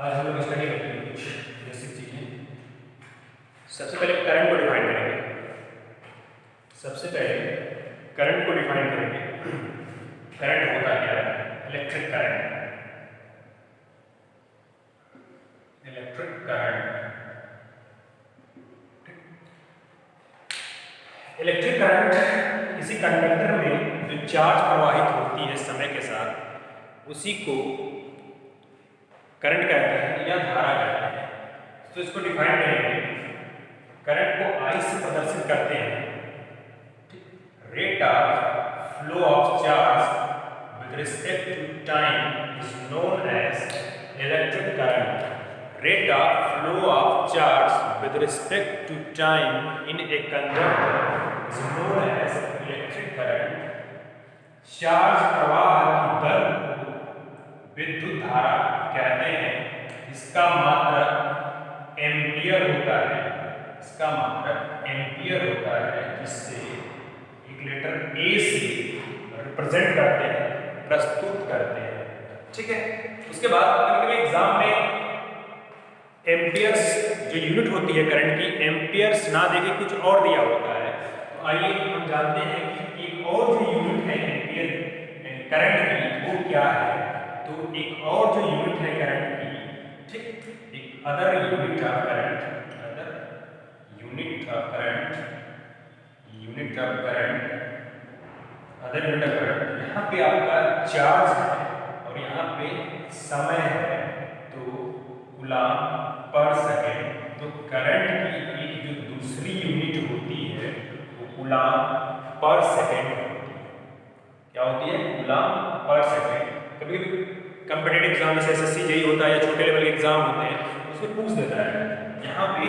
आज हम लोग स्टडी करेंगे कुछ बेसिक चीज़ें। सबसे पहले करंट को डिफाइन करेंगे। सबसे पहले करंट को डिफाइन करेंगे। करंट होता क्या है? Electric current. Electric current, electric current किसी कंडक्टर में जो चार्ज प्रवाहित होती है समय के साथ, उसी को करंट कहते हैं या धारा कहते हैं। तो इसको डिफाइन करेंगे। करंट को I से प्रदर्शित करते हैं। Rate of flow of charge with respect to time is known as electric current. Rate of flow of charge with respect to time in a conductor is known as electric current. Charge प्रवाह की दर को विद्युत धारा कहते हैं। इसका मात्रक ampere होता है। इसका मात्रक एम्पियर होता है, जिससे एक लेटर ए से रिप्रेजेंट करते हैं, प्रस्तुत करते हैं। ठीक है। उसके बाद कभी-कभी एग्जाम में एम्पियर्स जो यूनिट होती है करंट की, एम्पियर्स ना देके कुछ और दिया होता है। तो आइए हम जानते हैं कि एक और जो यूनिट है एम्पियर करंट की, वो क्या है। तो एक और जो यूनिट है करंट की, ठीक, एक other unit of current, other unit of current, unit of current, other unit of current. यहाँ पे आपका चार्ज है और यहाँ पे समय है, तो कूलम पर सेकेंड। तो करंट की एक जो दूसरी यूनिट होती है वो कूलम पर सेकेंड होती है। क्या होती है? Coulomb per second. कभी कॉम्पिटिटिव एग्जाम जैसे एसएससी जेईई होता है या छोटे लेवल के एग्जाम होते हैं, उसमें पूछ देता है। यहाँ पे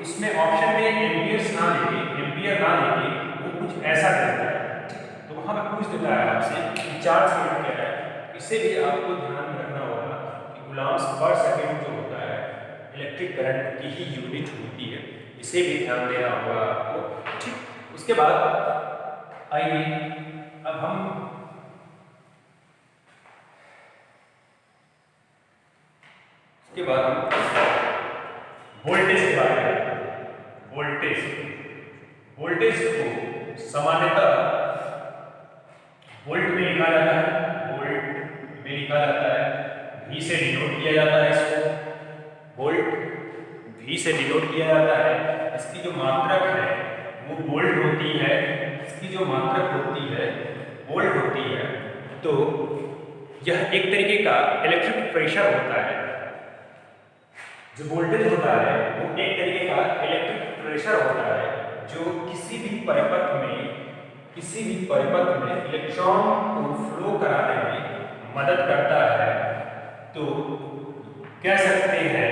उसमें ऑप्शन में एम्पियर्स ना देके, एम्पियर ना देके वो कुछ ऐसा देता है। तो वहाँ पे पूछ देता है आपसे कि चार्ज यूनिट क्या है। इसे भी आपको ध्यान में रखना होगा कि कूलम्स पर सेकेंड जो होता है इलेक्ट्रिक करंट की ही यूनिट होती है। इसे भी ध्यान देना होगा आपको। ठीक। उसके बाद आइए अब हम के बाद वोल्टेज के बारे में। वोल्टेज, वोल्टेज को सामान्यतः वोल्ट में लिखा जाता है। वोल्ट में लिखा जाता है, V से डिनोट किया जाता है इसको। वोल्ट V से डिनोट किया जाता है। इसकी जो मात्रक है वो वोल्ट होती है। इसकी जो मात्रक होती है वोल्ट होती है। तो यह एक तरीके का इलेक्ट्रिक प्रेशर होता है। जो वोल्टेज होता है वो एक तरीके का इलेक्ट्रिक प्रेशर होता है, जो किसी भी परिपथ में इलेक्ट्रॉन को फ्लो कराने में मदद करता है। तो कह सकते हैं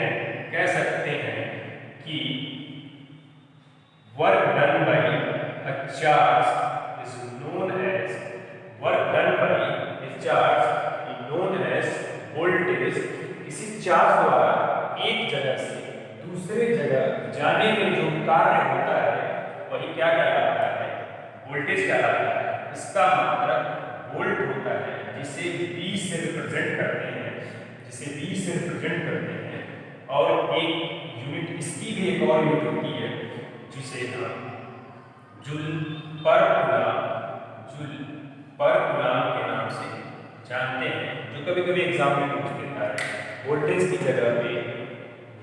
कि work done by a charge is known as voltage. इसी चार्ज द्वारा एक जगह से दूसरे जगह जाने में जो कार्य होता है वही क्या कहलाता है? वोल्टेज कहलाता है। इसका मात्रक वोल्ट होता है, जिसे V से रिप्रेजेंट करते हैं। और एक यूनिट, इसकी भी एक और यूनिट होती है जिसे हम जूल पर कूलम के नाम से जानते हैं, जो कभी कभी एग्जाम में पूछ देता है। वोल्टेज की जगह पे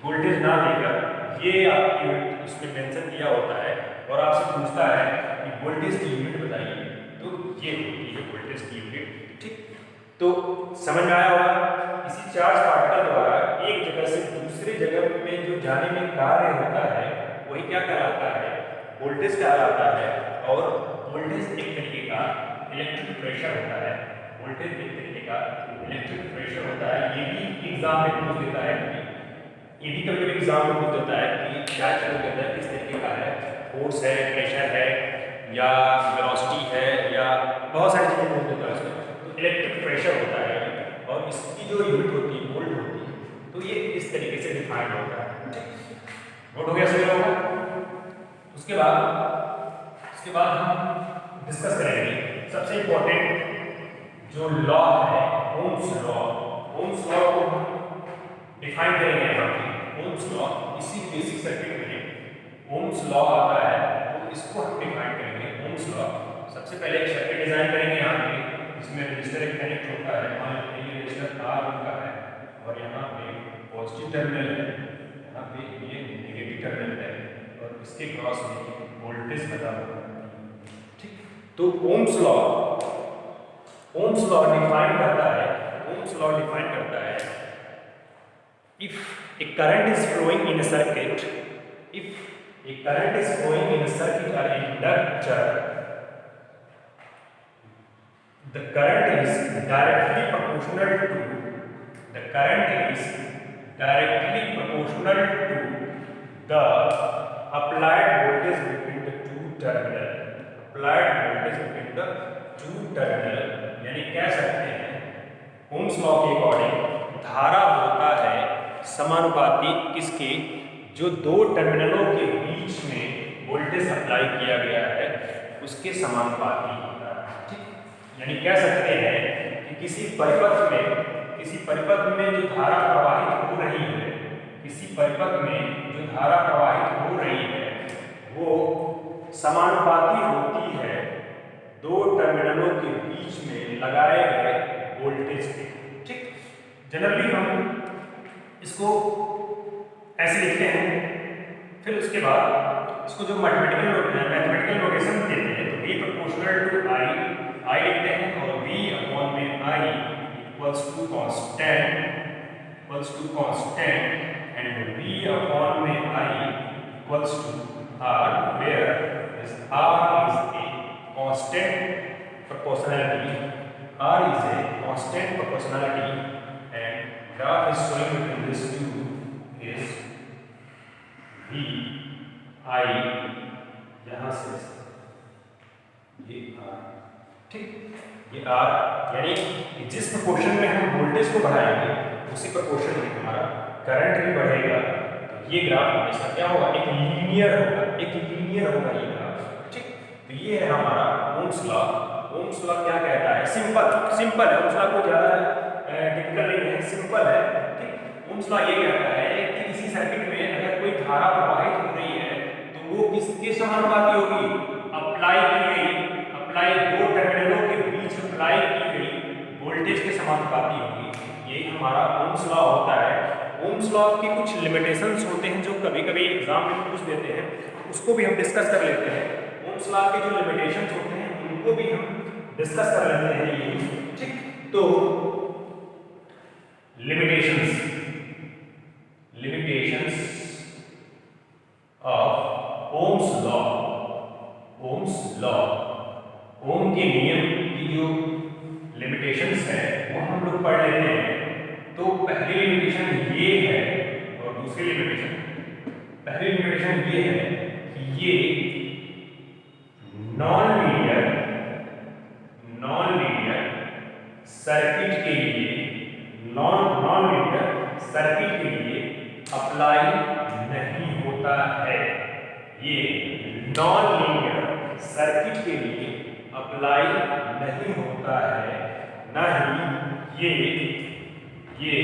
वोल्टेज ना देकर ये आपकी यूनिट उसमें मेंशन किया होता है और आपसे पूछता है कि वोल्टेज की यूनिट बताइए, तो ये होती है वोल्टेज की यूनिट। ठीक। तो समझ में आया होगा। इसी चार्ज पार्टिकल द्वारा एक जगह से दूसरी जगह में जो जाने में कार्य होता है वही क्या कहलाता है? वोल्टेज कहलाता है। और वोल्टेज एक तरीके का इलेक्ट्रिक प्रेशर होता है। वोल्टेज एक तरीके का इलेक्ट्रिक प्रेशर होता है। ये भी एग्जाम में पूछ देता है, ये भी कभी कभी एग्जाम में पूछ देता है कि क्या चल रहा है, किस तरीके का है, फोर्स है, प्रेशर है, या वेलोसिटी है, या बहुत सारी चीजें पूछ देता है इसमें। तो इलेक्ट्रिक प्रेशर होता है और इसकी जो यूनिट होती है वोल्ट होती है। तो ये इस तरीके से डिफाइंड होता है। ठीक। नोट हो गया सभी लोगों को? उसके बाद हम डिस्कस करेंगे सबसे इंपॉर्टेंट जो लॉ है, ओम्स लॉ। ओम्स लॉ को डिफाइन करेंगे यहाँ पे ओम्स लॉ। इसी बेसिक सर्किट में ओम्स लॉ आता है, तो इसको हम डिफाइन करेंगे ओम्स लॉ। सबसे पहले एक सर्किट डिजाइन करेंगे यहाँ पे, इसमें रजिस्टर एक कनेक्ट होता है, मान लीजिए ये रजिस्टर R का है और यहाँ पे पॉजिटिव टर्मिनल है, यहाँ पे ये नेगेटिव टर्मिनल है और इसके क्रॉस में वोल्टेज लगा हुआ है। ठीक, तो ओम्स लॉ डिफाइन करता है, ओम्स लॉ डिफाइन करता है, if a current is flowing in a circuit, if a current is flowing in a circuit or inductor, the current is directly proportional to the applied voltage between the two terminal, यानी कह सकते हैं Ohm's law के according धारा होता है समानुपाती किसके, जो दो टर्मिनलों के बीच में वोल्टेज अप्लाई किया गया है उसके समानुपाती होता है। ठीक, यानी कह सकते हैं कि किसी परिपथ में जो धारा प्रवाहित हो रही है, किसी परिपथ में जो धारा प्रवाहित हो रही है वो समानुपाती होती है दो टर्मिनलों के बीच में लगाए गए वोल्टेज के। ठीक, जनरली हम इसको ऐसे लिखते हैं, फिर उसके बाद इसको जो मैथमेटिकल नोटेशन देते हैं तो V प्रोपोर्शनल टू I लिखते हैं और V अपॉन में I equals to constant and V upon में I equals to R, where R is a constant proportionality, and graph is showing between these two is V I, यहाँ से ये R। ठीक, ये R यानी जिस proportion में हम वोल्टेज को बढ़ाएंगे उसी प्रोपोर्शन में हमारा करंट भी बढ़ेगा। तो ये ग्राफ हमेशा क्या होगा, एक लीनियर होगा ये ग्राफ। ठीक, तो ये है हमारा ओम्स लॉ। ओम्स लॉ क्या कहता है, सिंपल है, ओम्स लॉ को ज़्यादा टिपिकल नहीं है, सिंपल है। ठीक, ओम्स लॉ ये कहता है कि किसी सर्किट में अगर कोई धारा प्रवाहित हो रही है तो वो किसके समानुपाती होगी, अप्लाई दो टर्मिनलों के बीच अप्लाई की गई वोल्टेज के समानुपाती होगी। यही हमारा ओम्स लॉ होता है। ओम्स लॉ के कुछ लिमिटेशंस होते हैं जो कभी कभी एग्जाम में पूछ देते हैं, उसको भी हम डिस्कस कर लेते हैं। ओम्स लॉ के जो लिमिटेशंस होते हैं उनको भी हम डिस्कस कर लेते हैं ये। ठीक, तो लिमिटेशंस ऑफ ओम्स लॉ, ओम के नियम की जो लिमिटेशंस है वो हम लोग पढ़ लेते हैं। तो पहली लिमिटेशन ये है और दूसरी लिमिटेशन, पहली लिमिटेशन ये है कि ये नॉन लीनियर सर्किट के लिए अप्लाई नहीं होता है। ये नॉन लीनियर सर्किट के लिए अप्लाई नहीं होता है, ना ही ये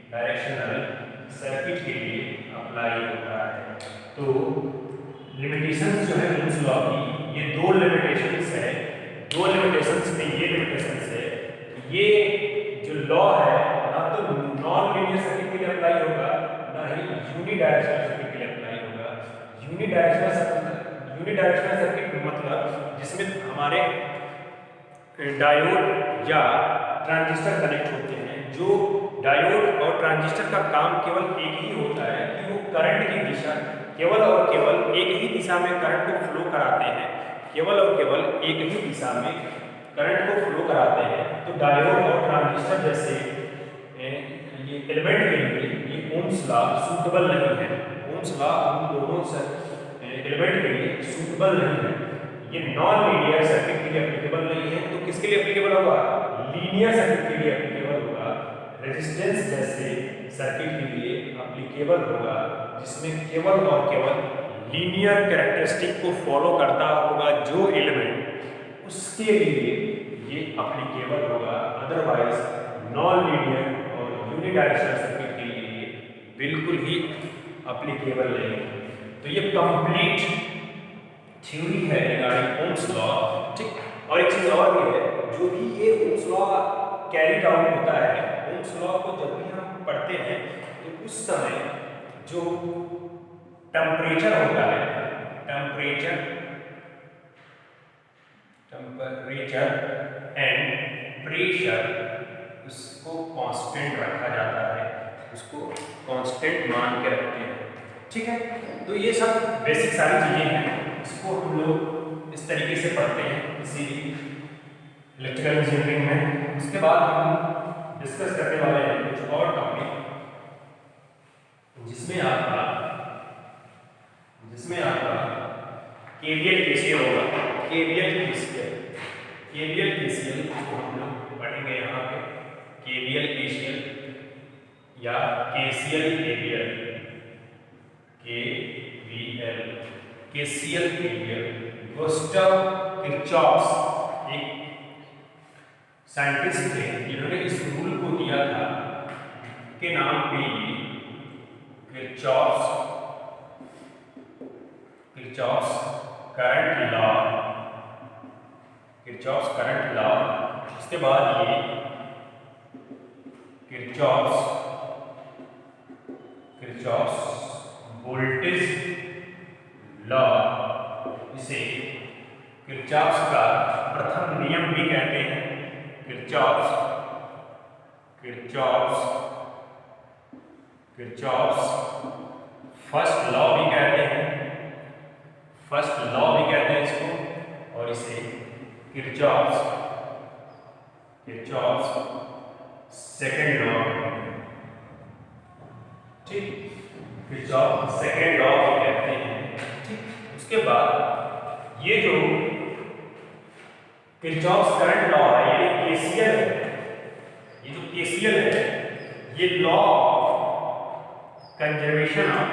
यूनिडायरेक्शनल सर्किट के लिए अप्लाई होता है। तो लिमिटेशंस जो है ओम्स लॉ की, ये दो लिमिटेशंस है। दो लिमिटेशंस में ये लिमिटेशंस है, ये जो लॉ है ना तो नॉन लीनियर सर्किट के लिए अप्लाई होगा, ना ही यूनिडायरेक्शनल सर्किट के लिए अप्लाई होगा। यूनिडायरेक्शनल सर्किट मतलब जिसमें हमारे डायोड या ट्रांजिस्टर कनेक्ट होते हैं। जो डायोड और ट्रांजिस्टर का काम केवल एक ही होता है कि वो करंट की दिशा केवल और केवल एक ही दिशा में करंट को फ्लो कराते हैं, केवल और केवल एक ही दिशा में करंट को फ्लो कराते हैं। तो डायोड और ट्रांजिस्टर जैसे ये एलिमेंट के लिए ये ओम्स लॉ सूटेबल नहीं है। ओम्स लॉ उन दोनों एलिमेंट के लिए सूटेबल नहीं है। ये नॉन लीनियर सर्किट के लिए एप्लीकेबल नहीं है। तो किसके लिए एप्लीकेबल होगा, लीनियर सर्किट के लिए एप्लीकेबल होगा। रेजिस्टेंस जैसे सर्किट के लिए एप्लीकेबल होगा जिसमें केवल और केवल लीनियर कैरेक्टरिस्टिक को फॉलो करता होगा जो एलिमेंट उसके लिए ये अप्लीकेबल होगा, अदरवाइज नॉन लीनियर और यूनिडायरेक्शनल सर्किट के लिए बिल्कुल ही अप्लीकेबल नहीं। तो ये कंप्लीट थ्योरी है रिगार्डिंग ओम्स लॉ, ठीक। और एक चीज और भी है, जो भी ये ओम्स लॉ कैरीड आउट होता है, ओम्स लॉ को जब भी हम पढ़ते हैं तो उस समय जो टेम्परेचर होता है, टेम्परेचर एंड प्रेशर, उसको कांस्टेंट रखा जाता है, उसको कांस्टेंट मान के रखते हैं, ठीक है। तो ये सब बेसिक सारी चीजें हैं, इसको हम लोग इस तरीके से पढ़ते हैं किसी भी इलेक्ट्रिकल इंजीनियरिंग में। उसके बाद हम डिस्कस करने वाले हैं कुछ और टॉपिक, जिसमें आपका केवीएल केसीएल होगा। केवीएल केसीएल को हम लोग पढ़ेंगे यहाँ पे, केवीएल केसीएल या KCL KVL, KCL KVL. Gustav Kirchhoff एक साइंटिस्ट थे जिन्होंने इस रूल को दिया था, के नाम पे ये किरचॉफ्स करंट लॉ, उसके बाद ये किरचॉफ्स वोल्टेज लॉ, इसे किरचॉफ्स का प्रथम नियम भी कहते हैं। किरचॉफ्स फर्स्ट लॉ भी कहते हैं, इसको, और इसे किरचॉफ्स सेकंड लॉ, ठीक, किरचॉफ सेकंड लॉ भी कहते हैं, ठीक। उसके बाद ये जो किरचॉफ करंट लॉ है, ये केसीएल है, ये जो केसीएल है, ये law of conservation of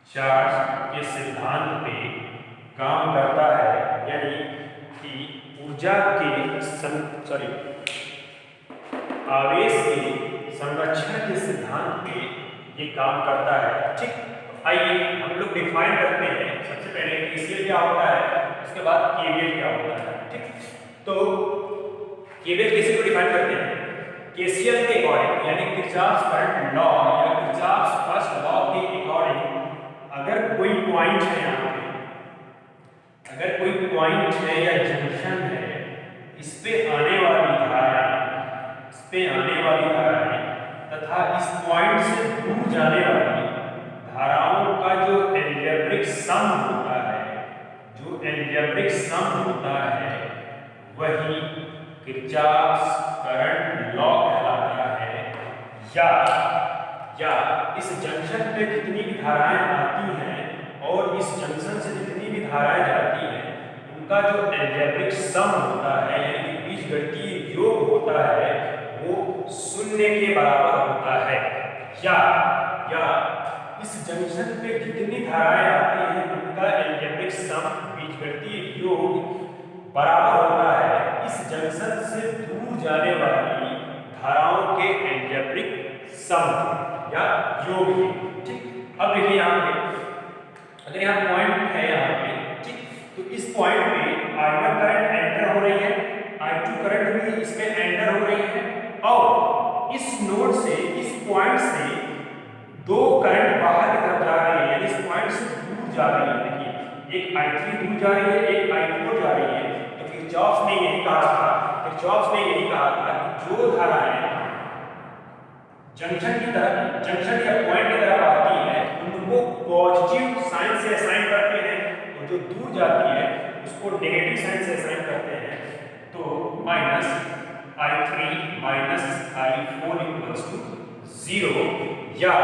charge के सिद्धांत पे काम करता है, यानी कि ऊर्जा के आवेश के संरक्षण के सिद्धांत पे ये काम करता है, ठीक। आइए हम लोग डिफाइन करते हैं, सबसे पहले केसीएल क्या होता है, उसके बाद केवीएल क्या होता है, ठीक। तो केवीएल केसीएल को डिफाइन करते हैं। केसीएल के अकॉर्डिंग, यानी किरचॉफ्स करंट लॉ या किरचॉफ्स फर्स्ट लॉ के अकॉर्डिंग, अगर कोई पॉइंट है यहाँ पे, अगर कोई पॉइंट है या जंक्शन है, इस पे आने वाली धाराएं तथा इस पॉइंट से दूर जाने वाली धाराओं का जो एल्जेब्रिक सम होता है, वही किरचॉफ्स करंट लॉ कहलाता है। या इस जंक्शन पे जितनी भी धाराएं आती हैं और इस जंक्शन से जितनी भी धाराएं जाती हैं, उनका जो एल्जेब्रिक सम होता है, यानी कि बीजगणितीय योग होता है, वो शून्य के बराबर होता है। या इस जंक्शन पे जितनी धाराएं आती हैं, उनका एल्जेब्रिक सम, बीजगणितीय योग बराबर होता है इस जंक्शन से दूर जाने वाली धाराओं के एल्जेब्रिक सम या योग ही, ठीक। अब देखिए यहाँ पे, अगर यहाँ पॉइंट है यहाँ पे, ठीक, तो इस पॉइंट पे I1 करंट एंटर हो रही है, I2 करंट भी इसमें एंटर हो रही है, और इस नोड से, इस पॉइंट से दो करंट बाहर की तरफ जा रही है, यानी इस पॉइंट से दूर जा रही है। देखिए, एक I3 दूर जा रही है, एक I4 जा रही है। तो किरचॉफ ने यही कहा था कि जो धाराएं जंक्शन या पॉइंट की तरफ आती है, उनको पॉजिटिव साइन से असाइन करते हैं, और जो दूर जाती है उसको नेगेटिव साइन से असाइन करते हैं। तो -I3 -I4 = 0, या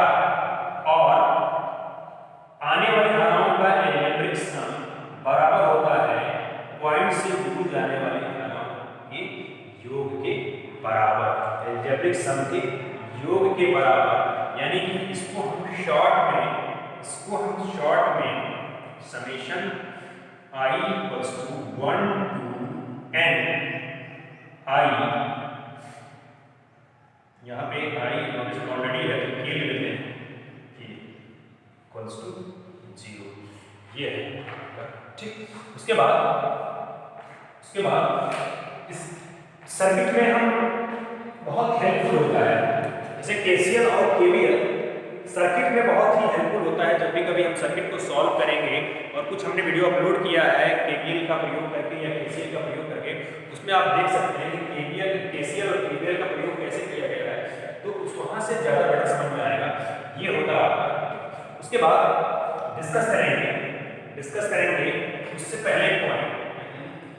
और आने वाली धाराओं का एल्जेब्रिक सम बराबर होता है पॉइंट से दूर जाने वाली धाराओं के योग के बराबर, एल्जेब्रिक सम के योग के बराबर, यानी कि इसको हम शॉर्ट में summation I equals to 1 to n I, यहाँ पे I ऑलरेडी है तो k ले लेते हैं, k इक्वल्स टू 0, ये है ठीक। उसके बाद इस सर्किट में हम बहुत हेल्पफुल होता है, जैसे केसीएल और केवीएल सर्किट में बहुत ही हेल्पफुल होता है। जब भी कभी हम सर्किट को सॉल्व करेंगे, और कुछ हमने वीडियो अपलोड किया है केवीएल का प्रयोग करके या केसीएल का प्रयोग करके, उसमें आप देख सकते हैं कि केसीएल और केवीएल का प्रयोग कैसे किया गया है, तो उस वहां से ज्यादा बेटर समझ में आएगा। ये होता है। उसके बाद डिस्कस करेंगे उससे पहले एक पॉइंट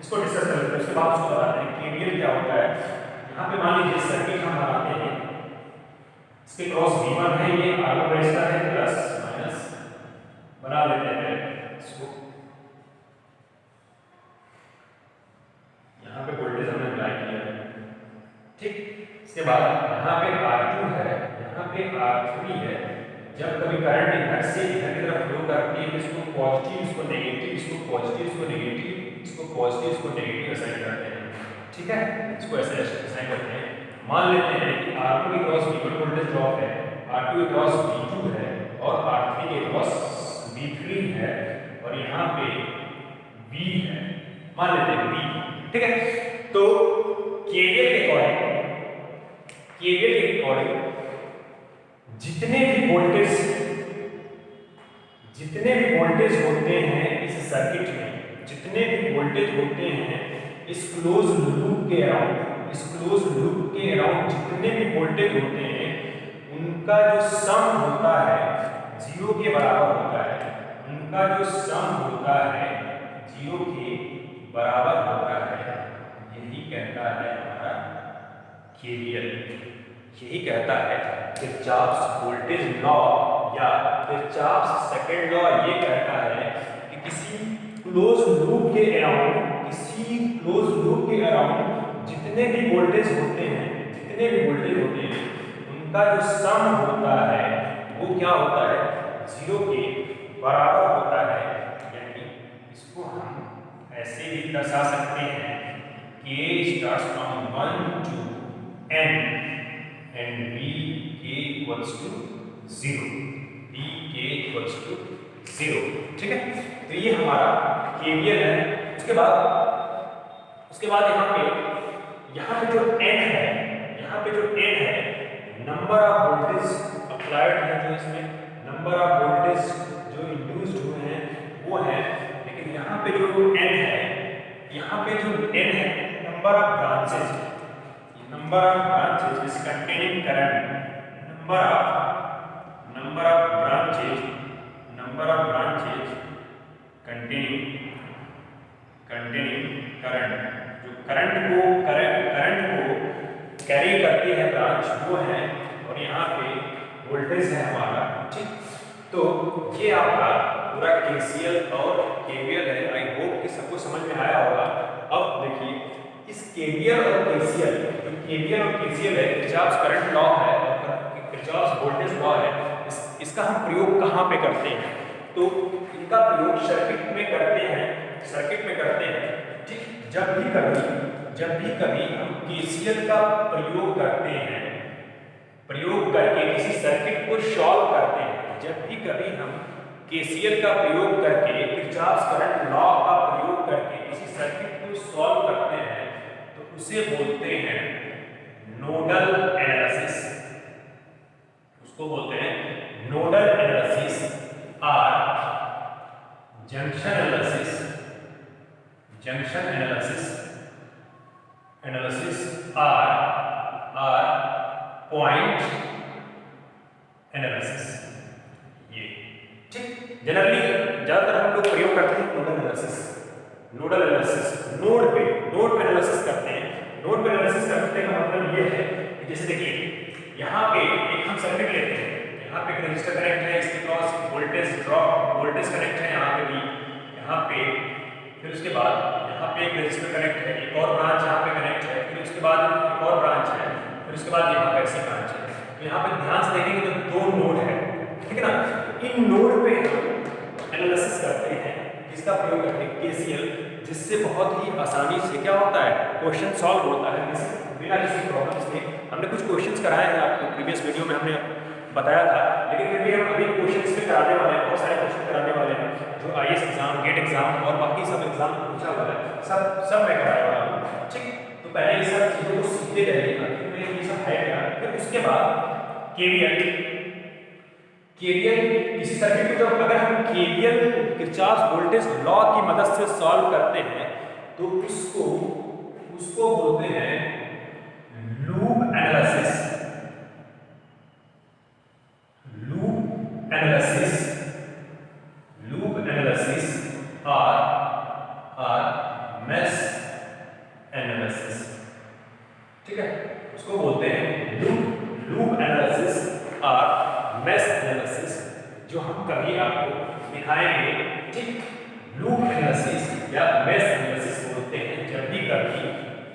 इसको डिस्कस कर लेते हैं, उसके बाद उसको बताते हैं केवीएल क्या होता है। यहाँ पे मान लीजिए सर्किट हम बनाते हैं, इसके क्रॉस V1 है, ये R1 रेजिस्टर है, प्लस माइनस बना लेते हैं इसको। यहाँ पे वोल्टेज हमने अप्लाई किया है ठीक। इसके बाद यहाँ पे R2 है, यहाँ पे R3 है। जब कभी करंट इधर से इधर की तरफ फ्लो करती है, इसको पॉजिटिव, इसको नेगेटिव, इसको पॉजिटिव, इसको नेगेटिव, इसको पॉजिटिव, इसको नेगेटिव असाइन करते हैं ठीक है। इसको ऐसे असाइन करते हैं। मान लेते हैं कि R2 के क्रॉस V1 वोल्टेज ड्रॉप है, R2 के क्रॉस V2 है, और R3 के क्रॉस V3 है, और यहाँ पे V है, मान लेते हैं V ठीक है। तो केवीएल के अकॉर्डिंग जितने भी वोल्टेज होते हैं इस सर्किट में, जितने भी वोल्टेज होते हैं इस क्लोज लूप के अराउंड जितने भी वोल्टेज होते हैं, उनका जो सम होता है 0 के बराबर होता है। उनका जो सम होता है 0 के बराबर होता है। यही कहता है हमारा केवीएल, यही कहता है किरचॉफ्स वोल्टेज लॉ या किरचॉफ्स सेकंड लॉ। ये कहता है कि किसी क्लोज लूप के अराउंड जितने भी वोल्टेज होते हैं, उनका जो सम होता है वो क्या होता है 0 के बराबर होता है। यानी इसको हम ऐसे भी दर्शा सकते हैं k starts from 1 to n and k equals to 0, ठीक है। तो ये हमारा केवीएल है। उसके बाद यहाँ पे जो n है, नंबर ऑफ वोल्टेज अप्लाइड है, जो इसमें नंबर ऑफ वोल्टेज जो इंड्यूस्ड हुए हैं वो है। लेकिन यहाँ पे जो n है, number of branches is containing current, number of branches containing current, जो करंट को कैरी करती है ब्रांच वो है, और यहाँ पे वोल्टेज है हमारा ठीक। तो ये आपका पूरा केसीएल और केवीएल है। आई होप कि सबको समझ में आया होगा। अब देखिए इस केवीएल और केसीएल है, किरचॉफ्स करंट लॉ है और किरचॉफ्स वोल्टेज लॉ है। इसका हम प्रयोग कहाँ पे करते हैं? तो इनका प्रयोग सर्किट में करते हैं ठीक। जब भी कभी हम केसीएल का प्रयोग करके किसी सर्किट को सॉल्व करते हैं, जब भी कभी हम केसीएल का प्रयोग करके किरचॉफ्स करंट लॉ का प्रयोग करके किसी सर्किट को सॉल्व करते हैं, तो उसे बोलते हैं नोडल एनालिसिस। उसको बोलते हैं नोडल एनालिसिस और जंक्शन एनालिसिस और पॉइंट एनालिसिस। ये ठीक, जनरली ज्यादातर हम लोग प्रयोग करते हैं नोडल एनालिसिस। नोड पे एनालिसिस करते हैं। नोड पे एनालिसिस करने का मतलब ये है कि जैसे देखिए यहाँ पे एक हम सर्किट लेते हैं, यहाँ पे एक रजिस्टर कनेक्ट है, इसके क्रॉस वोल्टेज कनेक्ट है, यहाँ पे भी, यहाँ पे, फिर उसके बाद यहाँ पे एक रजिस्टर कनेक्ट है, एक और ब्रांच यहाँ पे कनेक्ट है, फिर उसके बाद एक और ब्रांच है, फिर उसके बाद यहाँ पे ऐसी ब्रांच है। तो तो यहाँ पे ध्यान से देखेंगे तो 2 नोड है, ठीक है ना। इन नोड पे हम एनालिसिस करते हैं, किसका प्रयोग करते हैं, केसीएल, जिससे बहुत ही आसानी से क्या होता है, क्वेश्चन सॉल्व होता है बिना किसी प्रॉब्लम्स के। हमने कुछ क्वेश्चंस कराए हैं आपको प्रीवियस वीडियो में हमने बताया था, लेकिन फिर भी हम अभी क्वेश्चन इसमें कराने वाले हैं, बहुत सारे क्वेश्चन कराने वाले हैं जो आईएएस एग्जाम, गेट एग्जाम और बाकी सब एग्जाम पूछा हुआ है, सब मैं कराने वाला हूँ, ठीक। तो पहले ये सब चीज़ों को सीखते रहिएगा कि ये सब है क्या। फिर उसके बाद केवीएल किसी सर्किट को जब अगर हम केवीएल किरचॉफ वोल्टेज लॉ की मदद से सॉल्व करते हैं तो उसको बोलते हैं लूप एनालिसिस। लूप एनालिसिस और मेश एनालिसिस, ठीक है, उसको बोलते हैं लूप एनालिसिस और मेश एनालिसिस, जो हम कभी आपको दिखाएंगे, ठीक। लूप एनालिसिस या मेश एनालिसिस बोलते हैं जब भी कभी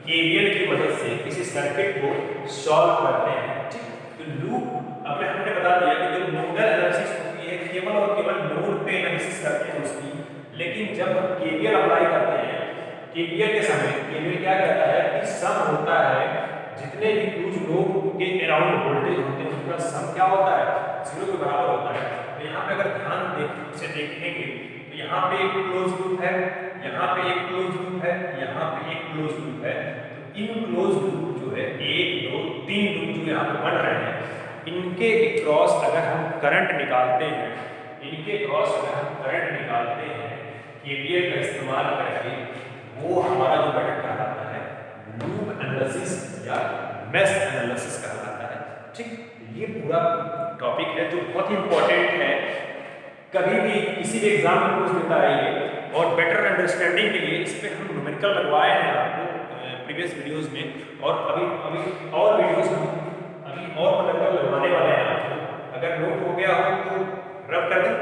केवीएल की मदद से किसी सर्किट को सॉल्व करते हैं, ठीक। तो लूप हमने बता दिया कि जो नोडल एनालिसिस होती है केवल और केवल नोड पे एनालिसिस करते हैं उसकी, लेकिन जब हम केवीएल अप्लाई करते हैं, केवीएल के समय केवीएल क्या कहता है कि सम होता है जितने भी क्लोज लूप के अराउंड वोल्टेज होते हैं उनका सम क्या होता है, 0 के बराबर होता है। तो यहाँ पे अगर ध्यान से देखेंगे तो यहाँ पे एक क्लोज लूप है, यहाँ पे एक क्लोज लूप है, यहाँ पे एक क्लोज लूप है। तो इन क्लोज लूप जो है 1 2 3 लूप जो यहाँ पे बन रहे हैं, इनके क्रॉस अगर हम करंट निकालते हैं, केवीएल का इस्तेमाल करके, वो हमारा जो घटक कहलाता है लूप एनालिसिस या मेश एनालिसिस कहलाता है, ठीक। ये पूरा टॉपिक है जो बहुत ही इंपॉर्टेंट है, कभी भी किसी भी एग्जाम में पूछ देता है ये, और बेटर अंडरस्टैंडिंग के लिए इस पे हम न्यूमेरिकल लगवाए हैं आपको प्रीवियस वीडियोस में, और अभी और वीडियोस अभी और न्यूमेरिकल लगवाने वाले हैं आपको। अगर नोट हो गया हो तो रब कर दें।